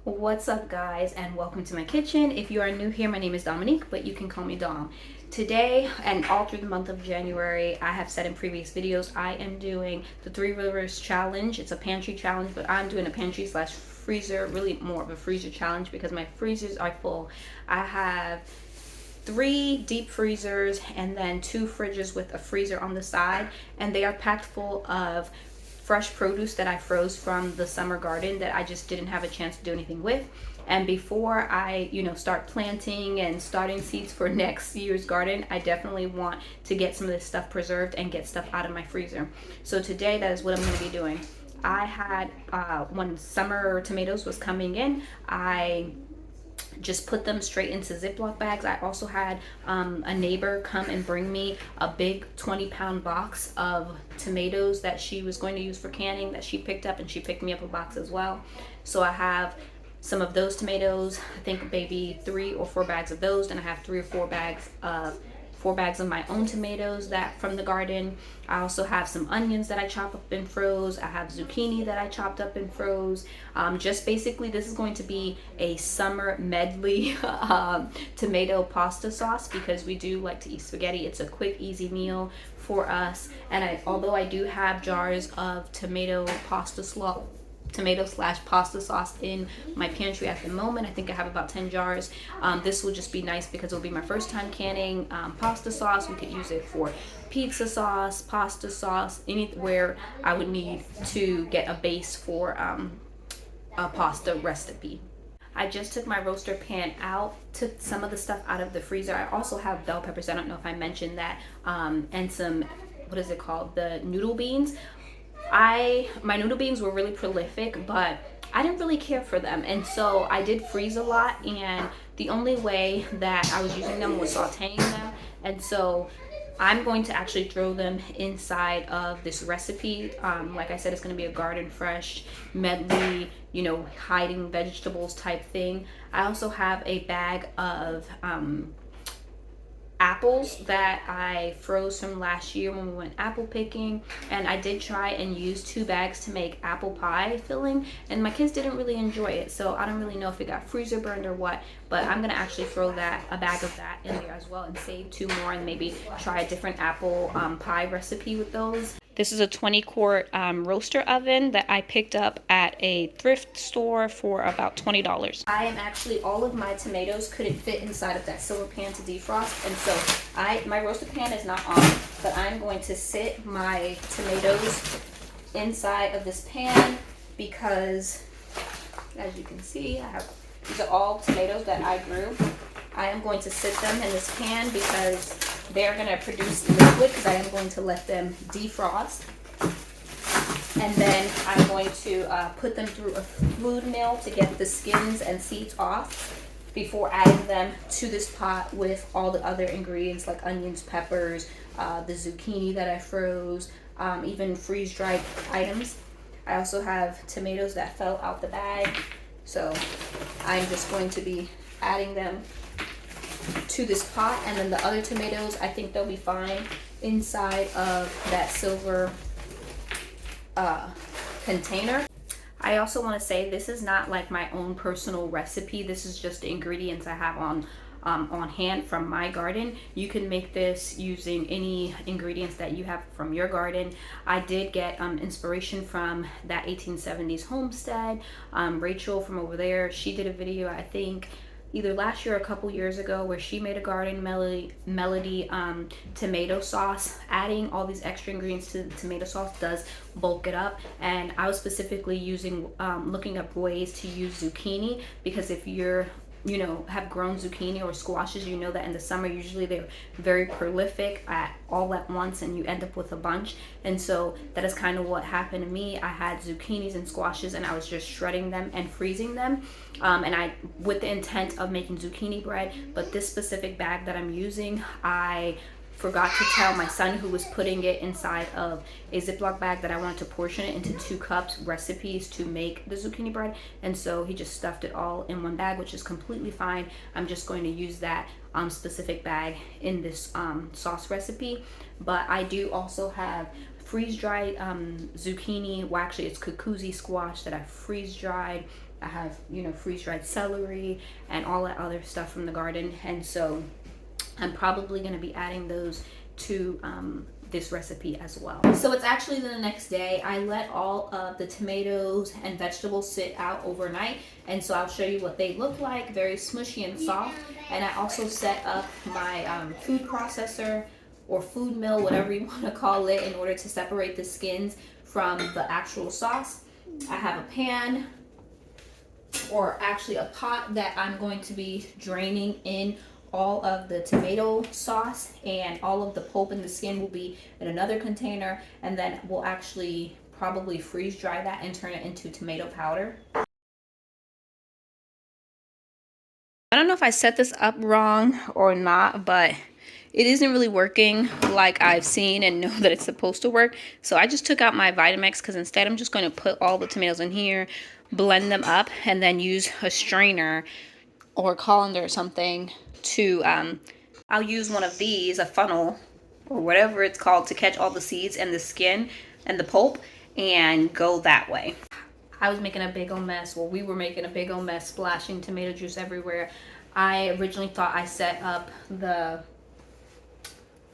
What's up, guys, and welcome to my kitchen. If you are new here, my name is Dominique, but you can call me Dom. Today and all through the month of January, I have said in previous videos, I am doing the 3 Rivers challenge. It's a pantry challenge, but I'm doing a pantry slash freezer, really more of a freezer challenge because my freezers are full. I have 3 deep freezers and then 2 fridges with a freezer on the side, and they are packed full of fresh produce that I froze from the summer garden that I just didn't have a chance to do anything with. And before I, start planting and starting seeds for next year's garden, I definitely want to get some of this stuff preserved and get stuff out of my freezer. So today, that is what I'm going to be doing. I had, when summer tomatoes was coming in, I just put them straight into Ziploc bags. I also had a neighbor come and bring me a big 20-pound box of tomatoes that she was going to use for canning that she picked up, and she picked me up a box as well. So I have some of those tomatoes, I think maybe 3 or 4 bags of those, and I have 3 or 4 bags of my own tomatoes that from the garden. I also have some onions that I chop up and froze. I have zucchini that I chopped up and froze. Just basically, this is going to be a summer medley tomato pasta sauce because we do like to eat spaghetti. It's a quick, easy meal for us. And although I do have jars of tomato slash pasta sauce in my pantry at the moment, I think I have about 10 jars. This will just be nice because it'll be my first time canning pasta sauce. We could use it for pizza sauce, pasta sauce, anywhere I would need to get a base for a pasta recipe. I just took my roaster pan out, took some of the stuff out of the freezer. I also have bell peppers, I don't know if I mentioned that, and some, what is it called, the noodle beans. My noodle beans were really prolific, but I didn't really care for them, and so I did freeze a lot, and the only way that I was using them was sauteing them. And so I'm going to actually throw them inside of this recipe. Like I said, it's going to be a garden fresh medley, hiding vegetables type thing. I also have a bag of apples that I froze from last year when we went apple picking, and I did try and use 2 bags to make apple pie filling, and my kids didn't really enjoy it, so I don't really know if it got freezer burned or what, but I'm gonna actually throw a bag of that in there as well and save 2 more and maybe try a different apple pie recipe with those. This is a 20-quart roaster oven that I picked up at a thrift store for about $20. All of my tomatoes couldn't fit inside of that silver pan to defrost, and so my roaster pan is not on, but I'm going to sit my tomatoes inside of this pan because, as you can see, these are all tomatoes that I grew. I am going to sit them in this pan because they're going to produce liquid because I am going to let them defrost. And then I'm going to put them through a food mill to get the skins and seeds off before adding them to this pot with all the other ingredients like onions, peppers, the zucchini that I froze, even freeze-dried items. I also have tomatoes that fell out the bag, so I'm just going to be adding them to this pot, and then the other tomatoes, I think they'll be fine inside of that silver container. I also want to say this is not like my own personal recipe. This is just the ingredients I have on hand from my garden. You can make this using any ingredients that you have from your garden. I did get inspiration from that 1870s Homestead. Rachel from over there, she did a video, I think either last year or a couple years ago, where she made a garden melody tomato sauce. Adding all these extra ingredients to the tomato sauce does bulk it up, and I was specifically looking up ways to use zucchini, because if you're have grown zucchini or squashes, that in the summer usually they're very prolific all at once, and you end up with a bunch. And so that is kind of what happened to me. I had zucchinis and squashes, and I was just shredding them and freezing them, and with the intent of making zucchini bread. But this specific bag that I'm using, I forgot to tell my son, who was putting it inside of a Ziploc bag, that I wanted to portion it into 2 cups recipes to make the zucchini bread, and so he just stuffed it all in one bag, which is completely fine. I'm just going to use that specific bag in this sauce recipe. But I do also have freeze-dried zucchini. Well, actually it's cucuzzi squash that I freeze-dried I have, you know, freeze-dried celery and all that other stuff from the garden. And so I'm probably going to be adding those to this recipe as well. So it's actually the next day. I let all of the tomatoes and vegetables sit out overnight, and so I'll show you what they look like, very smushy and soft. And I also set up my food processor or food mill, whatever you want to call it, in order to separate the skins from the actual sauce. I have a pan, or actually a pot, that I'm going to be draining in all of the tomato sauce, and all of the pulp and the skin will be in another container, and then we'll actually probably freeze dry that and turn it into tomato powder. I don't know if I set this up wrong or not, but it isn't really working like I've seen and know that it's supposed to work. So I just took out my Vitamix, because instead I'm just going to put all the tomatoes in here, blend them up, and then use a strainer or a colander or something to, I'll use one of these, a funnel or whatever it's called, to catch all the seeds and the skin and the pulp and go that way. I was making a big old mess. Well, we were making a big old mess, splashing tomato juice everywhere. I originally thought I set up the,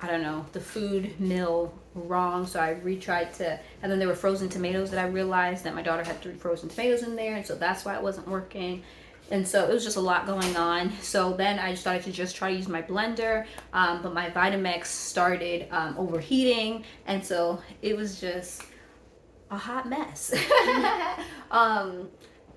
I don't know, the food mill wrong, so I retried to, and then there were frozen tomatoes that I realized that my daughter had 3 frozen tomatoes in there, and so that's why it wasn't working. And so it was just a lot going on. So then I started to just try to use my blender, but my Vitamix started overheating, and so it was just a hot mess.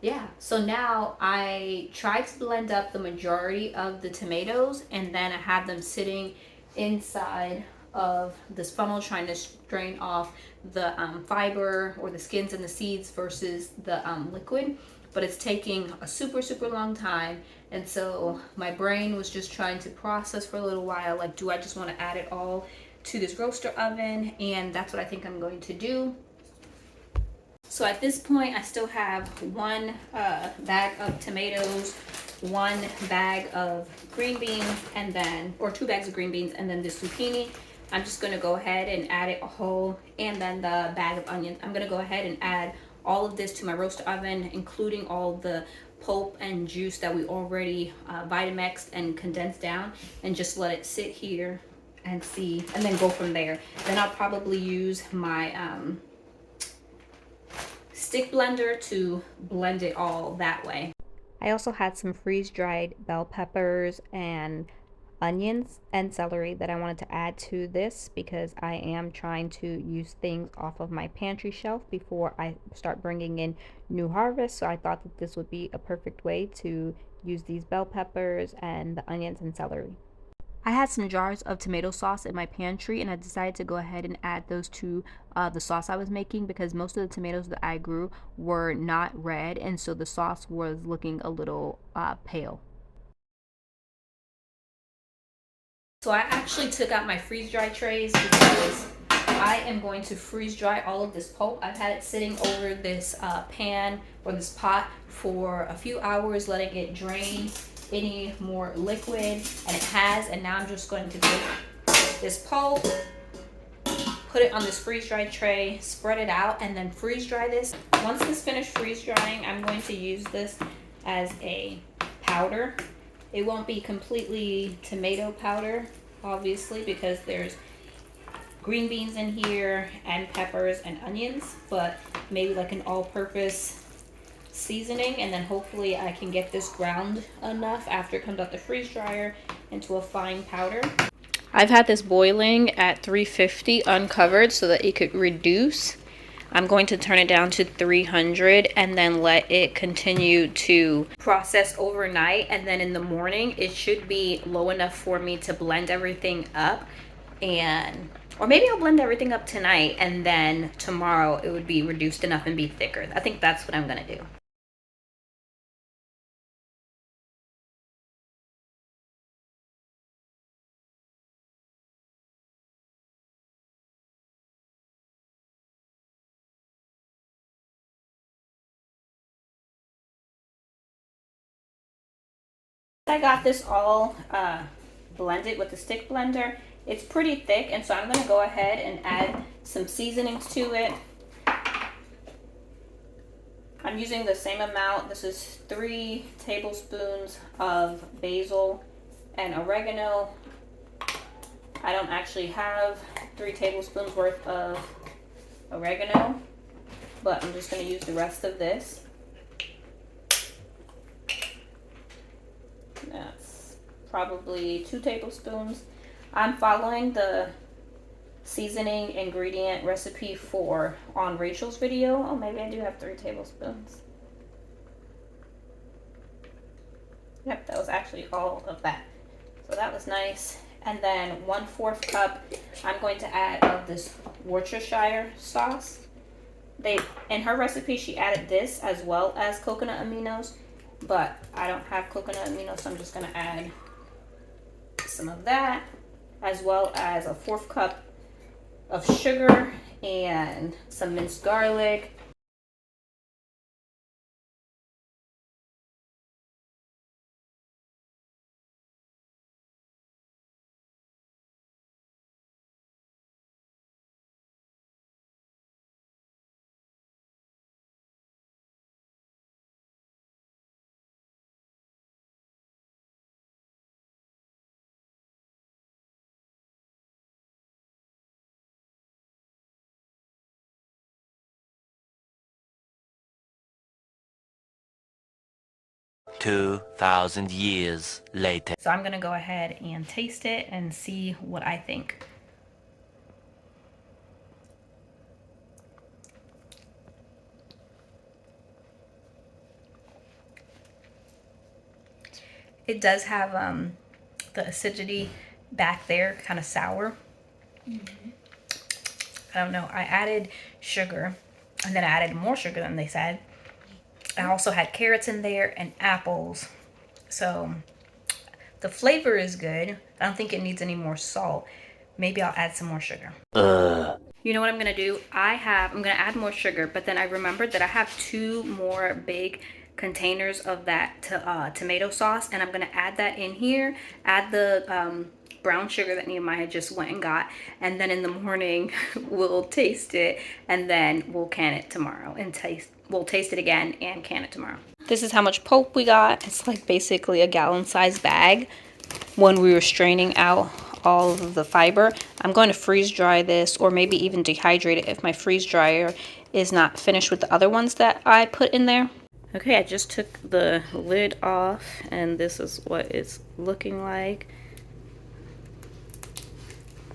Yeah, so now I tried to blend up the majority of the tomatoes, and then I have them sitting inside of this funnel trying to strain off the fiber or the skins and the seeds versus the liquid. But it's taking a super long time, and so my brain was just trying to process for a little while, like, do I just want to add it all to this roaster oven? And that's what I think I'm going to do. So at this point, I still have 1 bag of tomatoes, 1 bag of green beans, and then, or 2 bags of green beans, and then the zucchini. I'm just going to go ahead and add it whole, and then the bag of onions. I'm going to go ahead and add all of this to my roaster oven, including all the pulp and juice that we already Vitamixed and condensed down, and just let it sit here and see, and then go from there. Then I'll probably use my stick blender to blend it all that way. I also had some freeze-dried bell peppers and onions and celery that I wanted to add to this, because I am trying to use things off of my pantry shelf before I start bringing in new harvest. So I thought that this would be a perfect way to use these bell peppers and the onions and celery. I had some jars of tomato sauce in my pantry, and I decided to go ahead and add those to the sauce I was making, because most of the tomatoes that I grew were not red, and so the sauce was looking a little pale. So I actually took out my freeze-dry trays, because I am going to freeze dry all of this pulp. I've had it sitting over this pan or this pot for a few hours, letting it drain any more liquid, and it has. And now I'm just going to take this pulp, put it on this freeze-dried tray, spread it out, and then freeze dry this. Once it's finished freeze drying, I'm going to use this as a powder. It won't be completely tomato powder, obviously, because there's green beans in here and peppers and onions, but maybe like an all-purpose seasoning, and then hopefully I can get this ground enough after it comes out the freeze dryer into a fine powder. I've had this boiling at 350 uncovered so that it could reduce. I'm going to turn it down to 300 and then let it continue to process overnight, and then in the morning it should be low enough for me to blend everything up, and or maybe I'll blend everything up tonight and then tomorrow it would be reduced enough and be thicker. I think that's what I'm gonna do. I got this all blended with the stick blender. It's pretty thick, and so I'm going to go ahead and add some seasonings to it. I'm using the same amount. This is 3 tablespoons of basil and oregano. I don't actually have 3 tablespoons worth of oregano, but I'm just going to use the rest of this. That's probably 2 tablespoons. I'm following the seasoning ingredient recipe on Rachel's video. Oh, maybe I do have 3 tablespoons. Yep, that was actually all of that. So that was nice. And then 1/4 cup I'm going to add of this Worcestershire sauce. In her recipe she added this as well as coconut aminos, but I don't have coconut aminos, so I'm just going to add some of that, as well as a 1/4 cup of sugar and some minced garlic. "2,000 years later." So I'm gonna go ahead and taste it and see what I think. It does have the acidity back there, kind of sour. I don't know. I added sugar, and then I added more sugar than they said. I also had carrots in there and apples. So the flavor is good. I don't think it needs any more salt. Maybe I'll add some more sugar. You know what I'm gonna do? I'm gonna add more sugar, but then I remembered that I have 2 more big containers of that tomato sauce, and I'm gonna add that in here. Add the brown sugar that Nehemiah just went and got, and then in the morning we'll taste it, and then we'll can it tomorrow and we'll taste it again and can it tomorrow. This is how much pulp we got. It's like basically a gallon-sized bag when we were straining out all of the fiber. I'm going to freeze dry this, or maybe even dehydrate it if my freeze dryer is not finished with the other ones that I put in there. Okay, I just took the lid off, and this is what it's looking like.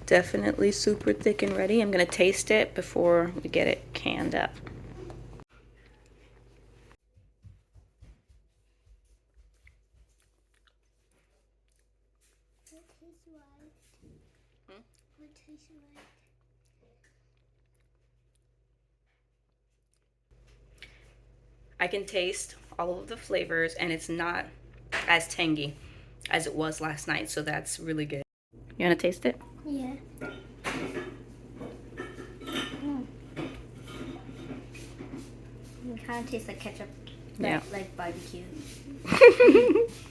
Definitely super thick and ready. I'm gonna taste it before we get it canned up. I can taste all of the flavors, and it's not as tangy as it was last night, so that's really good. You want to taste it? Yeah. It kind of tastes like ketchup, but Yeah. like barbecue.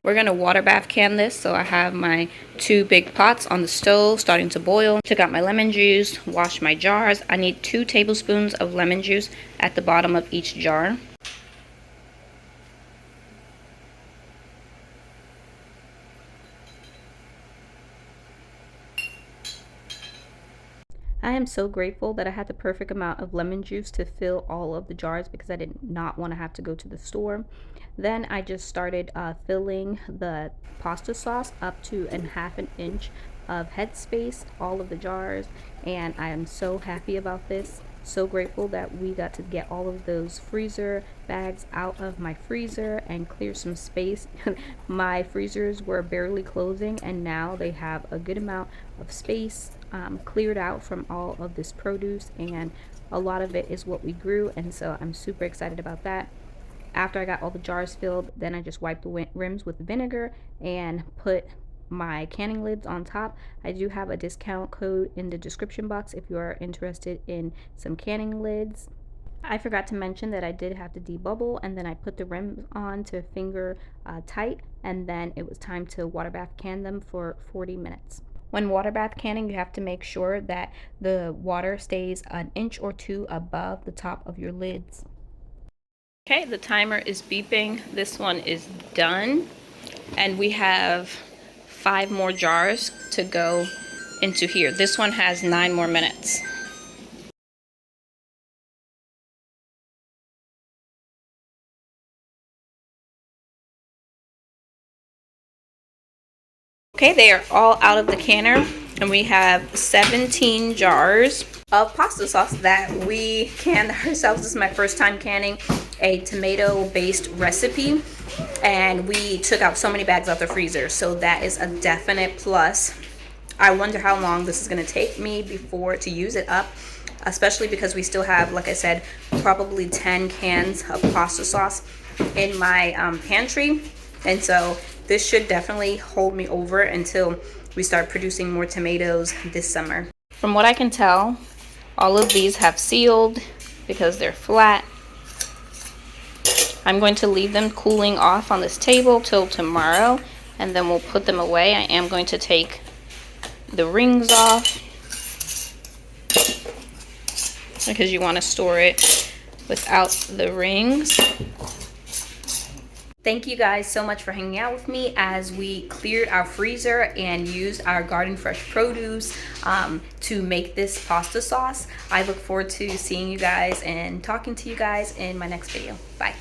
We're gonna water bath can this, so I have my 2 big pots on the stove starting to boil. Took out my lemon juice, washed my jars. I need 2 tablespoons of lemon juice at the bottom of each jar. I am so grateful that I had the perfect amount of lemon juice to fill all of the jars, because I did not want to have to go to the store. Then I just started filling the pasta sauce up to ½ an inch of headspace, all of the jars, and I am so happy about this. So grateful that we got to get all of those freezer bags out of my freezer and clear some space. My freezers were barely closing, and now they have a good amount of space cleared out from all of this produce, and a lot of it is what we grew, and so I'm super excited about that. After I got all the jars filled, then I just wiped the rims with vinegar and put my canning lids on top. I do have a discount code in the description box if you are interested in some canning lids. I forgot to mention that I did have to debubble, and then I put the rims on to finger tight, and then it was time to water bath can them for 40 minutes. When water bath canning, you have to make sure that the water stays 1 inch or 2 above the top of your lids. Okay, the timer is beeping. This one is done. And we have 5 more jars to go into here. This one has 9 more minutes. Okay, they are all out of the canner, and we have 17 jars of pasta sauce that we canned ourselves. This is my first time canning a tomato-based recipe, and we took out so many bags out the freezer, so that is a definite plus. I wonder how long this is going to take me before to use it up, especially because we still have, like I said, probably 10 cans of pasta sauce in my pantry, and so this should definitely hold me over until we start producing more tomatoes this summer. From what I can tell, all of these have sealed because they're flat. I'm going to leave them cooling off on this table till tomorrow, and then we'll put them away. I am going to take the rings off because you want to store it without the rings. Thank you guys so much for hanging out with me as we cleared our freezer and used our garden fresh produce to make this pasta sauce. I look forward to seeing you guys and talking to you guys in my next video. Bye.